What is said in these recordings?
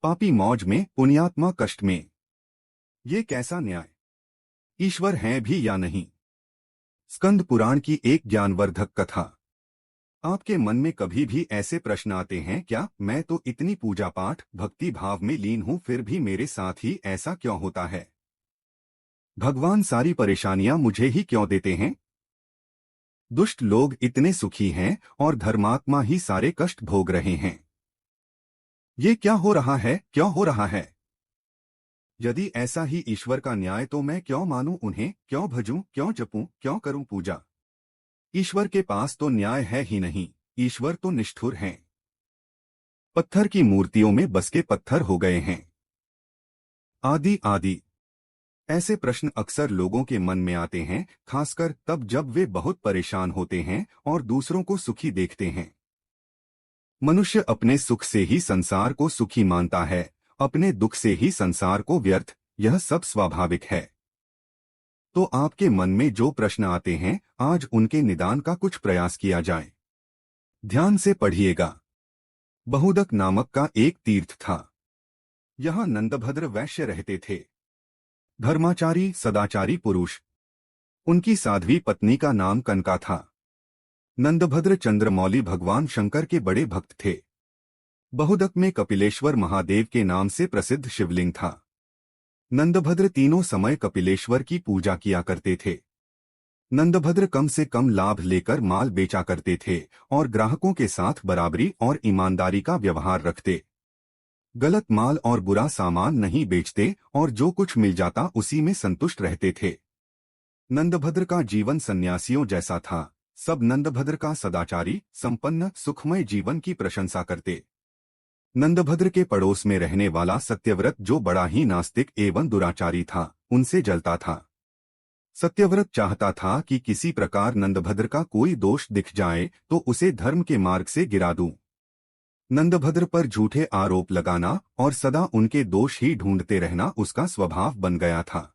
पापी मौज में, पुण्यात्मा कष्ट में। ये कैसा न्याय? ईश्वर हैं भी या नहीं? स्कंद पुराण की एक ज्ञानवर्धक कथा। आपके मन में कभी भी ऐसे प्रश्न आते हैं क्या? मैं तो इतनी पूजा पाठ भक्ति भाव में लीन हूं, फिर भी मेरे साथ ही ऐसा क्यों होता है? भगवान सारी परेशानियां मुझे ही क्यों देते हैं? दुष्ट लोग इतने सुखी हैं और धर्मात्मा ही सारे कष्ट भोग रहे हैं। ये क्या हो रहा है? क्यों हो रहा है? यदि ऐसा ही ईश्वर का न्याय तो मैं क्यों मानूं उन्हें, क्यों भजूं, क्यों जपूं, क्यों करूं पूजा? ईश्वर के पास तो न्याय है ही नहीं। ईश्वर तो निष्ठुर हैं। पत्थर की मूर्तियों में बस के पत्थर हो गए हैं। आदि आदि ऐसे प्रश्न अक्सर लोगों के मन में आते हैं, खासकर तब जब वे बहुत परेशान होते हैं और दूसरों को सुखी देखते हैं। मनुष्य अपने सुख से ही संसार को सुखी मानता है, अपने दुख से ही संसार को व्यर्थ। यह सब स्वाभाविक है। तो आपके मन में जो प्रश्न आते हैं, आज उनके निदान का कुछ प्रयास किया जाए। ध्यान से पढ़िएगा। बहुदक नामक का एक तीर्थ था। यहाँ नंदभद्र वैश्य रहते थे। धर्माचारी सदाचारी पुरुष। उनकी साध्वी पत्नी का नाम कनका था। नंदभद्र चंद्रमौली भगवान शंकर के बड़े भक्त थे। बहुदक में कपिलेश्वर महादेव के नाम से प्रसिद्ध शिवलिंग था। नंदभद्र तीनों समय कपिलेश्वर की पूजा किया करते थे। नंदभद्र कम से कम लाभ लेकर माल बेचा करते थे और ग्राहकों के साथ बराबरी और ईमानदारी का व्यवहार रखते। गलत माल और बुरा सामान नहीं बेचते और जो कुछ मिल जाता उसी में संतुष्ट रहते थे। नंदभद्र का जीवन सन्यासियों जैसा था। सब नंदभद्र का सदाचारी, संपन्न, सुखमय जीवन की प्रशंसा करते। नंदभद्र के पड़ोस में रहने वाला सत्यव्रत, जो बड़ा ही नास्तिक एवं दुराचारी था, उनसे जलता था। सत्यव्रत चाहता था कि किसी प्रकार नंदभद्र का कोई दोष दिख जाए तो उसे धर्म के मार्ग से गिरा दूं। नंदभद्र पर झूठे आरोप लगाना और सदा उनके दोष ही ढूंढते रहना उसका स्वभाव बन गया था।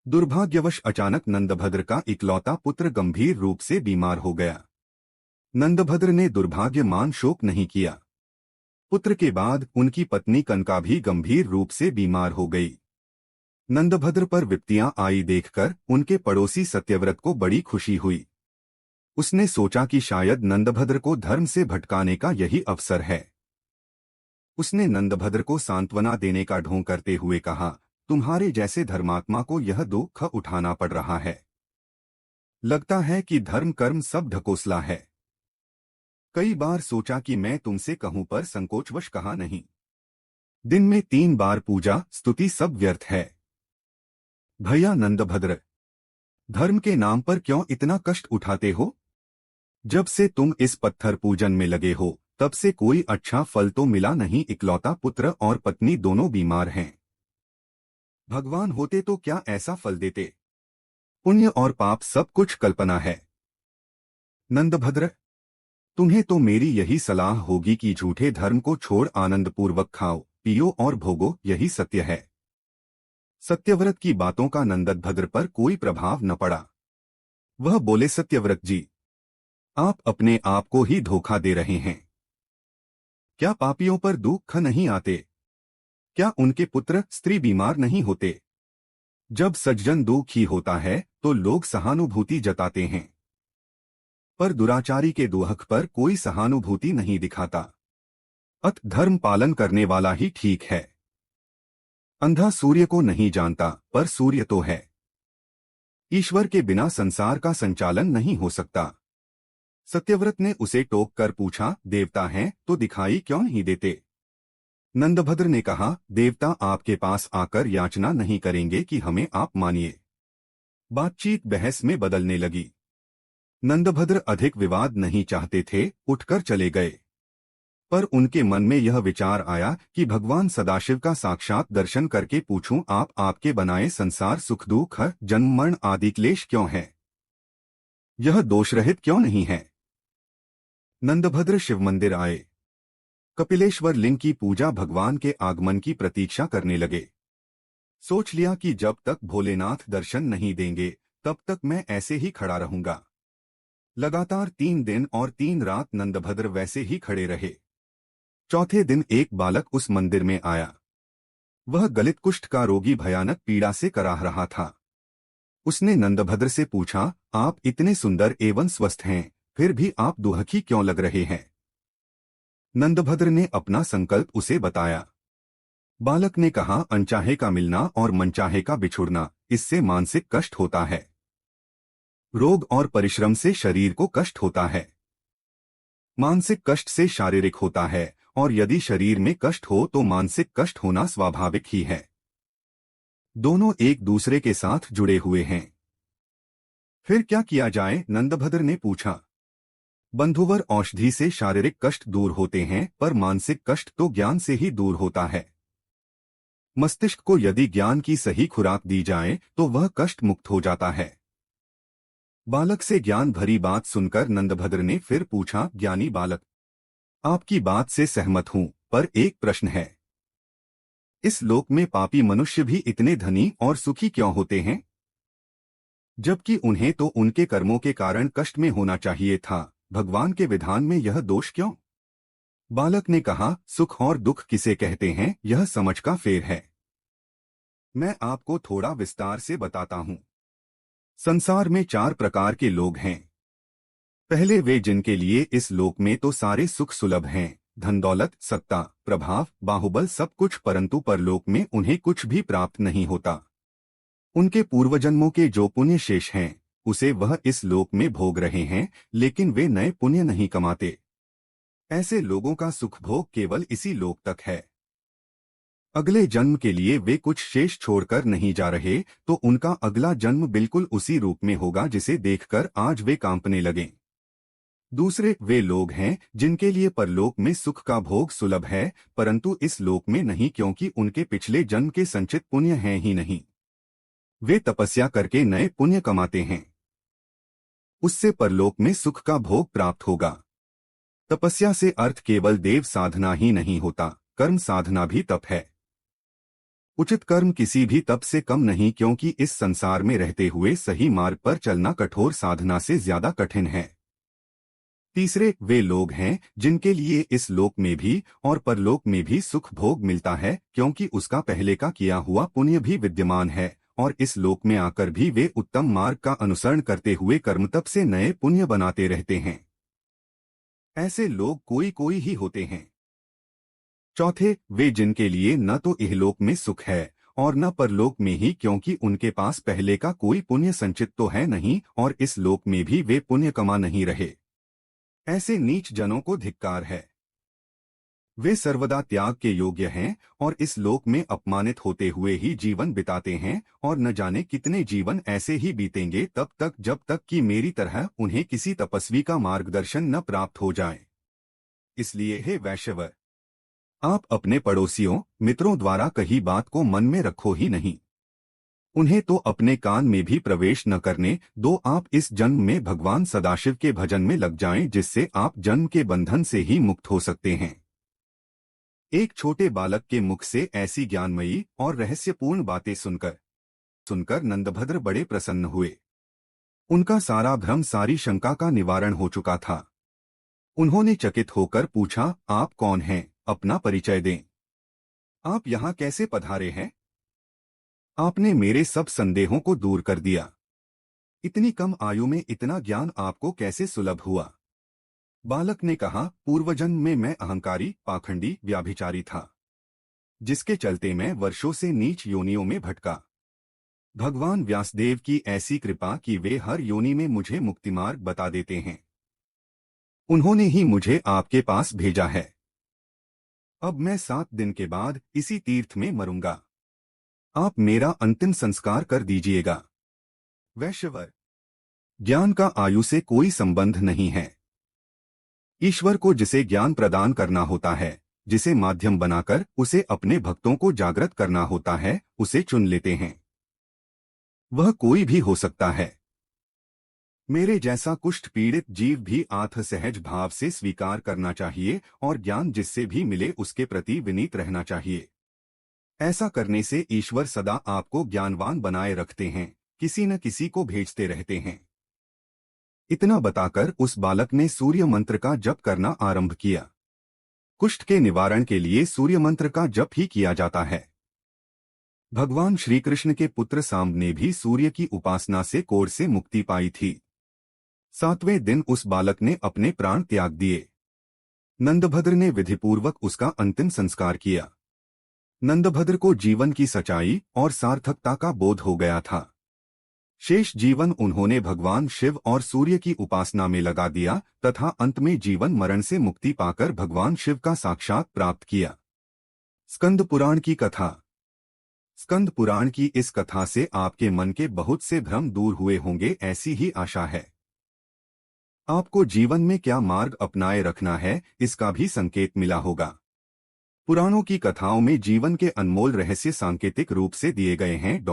दुर्भाग्यवश अचानक नंदभद्र का इकलौता पुत्र गंभीर रूप से बीमार हो गया। नंदभद्र ने दुर्भाग्यमान शोक नहीं किया। पुत्र के बाद उनकी पत्नी कनका भी गंभीर रूप से बीमार हो गई। नंदभद्र पर विपत्तियां आई देखकर उनके पड़ोसी सत्यव्रत को बड़ी खुशी हुई। उसने सोचा कि शायद नंदभद्र को धर्म से भटकाने का यही अवसर है। उसने नंदभद्र को सांत्वना देने का ढोंग करते हुए कहा, तुम्हारे जैसे धर्मात्मा को यह दुख उठाना पड़ रहा है। लगता है कि धर्म कर्म सब ढकोसला है। कई बार सोचा कि मैं तुमसे कहूं, पर संकोचवश कहा नहीं। दिन में 3 बार पूजा स्तुति सब व्यर्थ है। भैया नंदभद्र, धर्म के नाम पर क्यों इतना कष्ट उठाते हो? जब से तुम इस पत्थर पूजन में लगे हो, तब से कोई अच्छा फल तो मिला नहीं। इकलौता पुत्र और पत्नी दोनों बीमार हैं। भगवान होते तो क्या ऐसा फल देते? पुण्य और पाप सब कुछ कल्पना है। नंदभद्र, तुम्हें तो मेरी यही सलाह होगी कि झूठे धर्म को छोड़ आनंदपूर्वक खाओ, पियो और भोगो, यही सत्य है। सत्यव्रत की बातों का नंदभद्र पर कोई प्रभाव न पड़ा। वह बोले, सत्यव्रत जी, आप अपने आप को ही धोखा दे रहे हैं। क्या पापियों पर दुख नहीं आते? क्या उनके पुत्र स्त्री बीमार नहीं होते? जब सज्जन दुखी होता है तो लोग सहानुभूति जताते हैं, पर दुराचारी के दुख पर कोई सहानुभूति नहीं दिखाता। अत धर्म पालन करने वाला ही ठीक है। अंधा सूर्य को नहीं जानता, पर सूर्य तो है। ईश्वर के बिना संसार का संचालन नहीं हो सकता। सत्यव्रत ने उसे टोक कर पूछा, देवता हैं तो दिखाई क्यों नहीं देते? नंदभद्र ने कहा, देवता आपके पास आकर याचना नहीं करेंगे कि हमें आप मानिए। बातचीत बहस में बदलने लगी। नंदभद्र अधिक विवाद नहीं चाहते थे, उठकर चले गए। पर उनके मन में यह विचार आया कि भगवान सदाशिव का साक्षात दर्शन करके पूछूं, आप आपके बनाए संसार सुख दुख जन्म मरण आदि क्लेश क्यों है? यह दोषरहित क्यों नहीं है? नंदभद्र शिव मंदिर आए। कपिलेश्वर लिंग की पूजा, भगवान के आगमन की प्रतीक्षा करने लगे। सोच लिया कि जब तक भोलेनाथ दर्शन नहीं देंगे तब तक मैं ऐसे ही खड़ा रहूंगा। लगातार 3 दिन और 3 रात नंदभद्र वैसे ही खड़े रहे। चौथे दिन एक बालक उस मंदिर में आया। वह गलित कुष्ठ का रोगी भयानक पीड़ा से कराह रहा था। उसने नंदभद्र से पूछा, आप इतने सुंदर एवं स्वस्थ हैं, फिर भी आप दुखी क्यों लग रहे हैं? नंदभद्र ने अपना संकल्प उसे बताया। बालक ने कहा, अनचाहे का मिलना और मनचाहे का बिछुड़ना, इससे मानसिक कष्ट होता है। रोग और परिश्रम से शरीर को कष्ट होता है। मानसिक कष्ट से शारीरिक होता है, और यदि शरीर में कष्ट हो तो मानसिक कष्ट होना स्वाभाविक ही है। दोनों एक दूसरे के साथ जुड़े हुए हैं। फिर क्या किया जाए? नंदभद्र ने पूछा। बंधुवर औषधि से शारीरिक कष्ट दूर होते हैं, पर मानसिक कष्ट तो ज्ञान से ही दूर होता है। मस्तिष्क को यदि ज्ञान की सही खुराक दी जाए तो वह कष्ट मुक्त हो जाता है। बालक से ज्ञान भरी बात सुनकर नंदभद्र ने फिर पूछा, ज्ञानी बालक, आपकी बात से सहमत हूं, पर एक प्रश्न है। इस लोक में पापी मनुष्य भी इतने धनी और सुखी क्यों होते हैं, जबकि उन्हें तो उनके कर्मों के कारण कष्ट में होना चाहिए था? भगवान के विधान में यह दोष क्यों? बालक ने कहा, सुख और दुख किसे कहते हैं, यह समझ का फेर है। मैं आपको थोड़ा विस्तार से बताता हूं। संसार में 4 प्रकार के लोग हैं। पहले वे जिनके लिए इस लोक में तो सारे सुख सुलभ हैं, धन दौलत सत्ता प्रभाव बाहुबल सब कुछ, परंतु परलोक में उन्हें कुछ भी प्राप्त नहीं होता। उनके पूर्वजन्मों के जो पुण्य शेष हैं उसे वह इस लोक में भोग रहे हैं, लेकिन वे नए पुण्य नहीं कमाते। ऐसे लोगों का सुख भोग केवल इसी लोक तक है। अगले जन्म के लिए वे कुछ शेष छोड़कर नहीं जा रहे, तो उनका अगला जन्म बिल्कुल उसी रूप में होगा जिसे देखकर आज वे कांपने लगें। दूसरे वे लोग हैं जिनके लिए परलोक में सुख का भोग सुलभ है, परंतु इस लोक में नहीं, क्योंकि उनके पिछले जन्म के संचित पुण्य हैं ही नहीं। वे तपस्या करके नए पुण्य कमाते हैं, उससे परलोक में सुख का भोग प्राप्त होगा। तपस्या से अर्थ केवल देव साधना ही नहीं होता, कर्म साधना भी तप है। उचित कर्म किसी भी तप से कम नहीं, क्योंकि इस संसार में रहते हुए सही मार्ग पर चलना कठोर साधना से ज्यादा कठिन है। तीसरे वे लोग हैं जिनके लिए इस लोक में भी और परलोक में भी सुख भोग मिलता है, क्योंकि उसका पहले का किया हुआ पुण्य भी विद्यमान है, और इस लोक में आकर भी वे उत्तम मार्ग का अनुसरण करते हुए कर्मतप से नए पुण्य बनाते रहते हैं। ऐसे लोग कोई कोई ही होते हैं। चौथे वे जिनके लिए न तो इहलोक में सुख है और न परलोक में ही, क्योंकि उनके पास पहले का कोई पुण्य संचित तो है नहीं, और इस लोक में भी वे पुण्य कमा नहीं रहे। ऐसे नीच जनों को धिक्कार है। वे सर्वदा त्याग के योग्य हैं और इस लोक में अपमानित होते हुए ही जीवन बिताते हैं, और न जाने कितने जीवन ऐसे ही बीतेंगे तब तक जब तक कि मेरी तरह उन्हें किसी तपस्वी का मार्गदर्शन न प्राप्त हो जाए। इसलिए हे वैश्यवर, आप अपने पड़ोसियों मित्रों द्वारा कही बात को मन में रखो ही नहीं। उन्हें तो अपने कान में भी प्रवेश न करने दो। आप इस जन्म में भगवान सदाशिव के भजन में लग जाएं, जिससे आप जन्म के बंधन से ही मुक्त हो सकते हैं। एक छोटे बालक के मुख से ऐसी ज्ञानमयी और रहस्यपूर्ण बातें सुनकर नंदभद्र बड़े प्रसन्न हुए। उनका सारा भ्रम सारी शंका का निवारण हो चुका था। उन्होंने चकित होकर पूछा, आप कौन हैं? अपना परिचय दें। आप यहाँ कैसे पधारे हैं? आपने मेरे सब संदेहों को दूर कर दिया। इतनी कम आयु में इतना ज्ञान आपको कैसे सुलभ हुआ? बालक ने कहा, पूर्वजन्म में मैं अहंकारी पाखंडी व्याभिचारी था, जिसके चलते मैं वर्षों से नीच योनियों में भटका। भगवान व्यासदेव की ऐसी कृपा कि वे हर योनि में मुझे मुक्तिमार्ग बता देते हैं। उन्होंने ही मुझे आपके पास भेजा है। अब मैं 7 दिन के बाद इसी तीर्थ में मरूंगा। आप मेरा अंतिम संस्कार कर दीजिएगा। वैश्यवर, ज्ञान का आयु से कोई संबंध नहीं है। ईश्वर को जिसे ज्ञान प्रदान करना होता है, जिसे माध्यम बनाकर उसे अपने भक्तों को जागृत करना होता है, उसे चुन लेते हैं। वह कोई भी हो सकता है। मेरे जैसा कुष्ठ पीड़ित जीव भी आत्म सहज भाव से स्वीकार करना चाहिए, और ज्ञान जिससे भी मिले उसके प्रति विनीत रहना चाहिए। ऐसा करने से ईश्वर सदा आपको ज्ञानवान बनाए रखते हैं, किसी न किसी को भेजते रहते हैं। इतना बताकर उस बालक ने सूर्य मंत्र का जप करना आरंभ किया। कुष्ठ के निवारण के लिए सूर्य मंत्र का जप ही किया जाता है। भगवान श्री कृष्ण के पुत्र सांब ने भी सूर्य की उपासना से कोढ़ से मुक्ति पाई थी। 7वें दिन उस बालक ने अपने प्राण त्याग दिए। नंदभद्र ने विधिपूर्वक उसका अंतिम संस्कार किया। नंदभद्र को जीवन की सच्चाई और सार्थकता का बोध हो गया था। शेष जीवन उन्होंने भगवान शिव और सूर्य की उपासना में लगा दिया तथा अंत में जीवन मरण से मुक्ति पाकर भगवान शिव का साक्षात प्राप्त किया। स्कंद पुराण की कथा। स्कंद पुराण की इस कथा से आपके मन के बहुत से भ्रम दूर हुए होंगे, ऐसी ही आशा है। आपको जीवन में क्या मार्ग अपनाए रखना है, इसका भी संकेत मिला होगा। पुराणों की कथाओं में जीवन के अनमोल रहस्य सांकेतिक रूप से दिए गए हैं।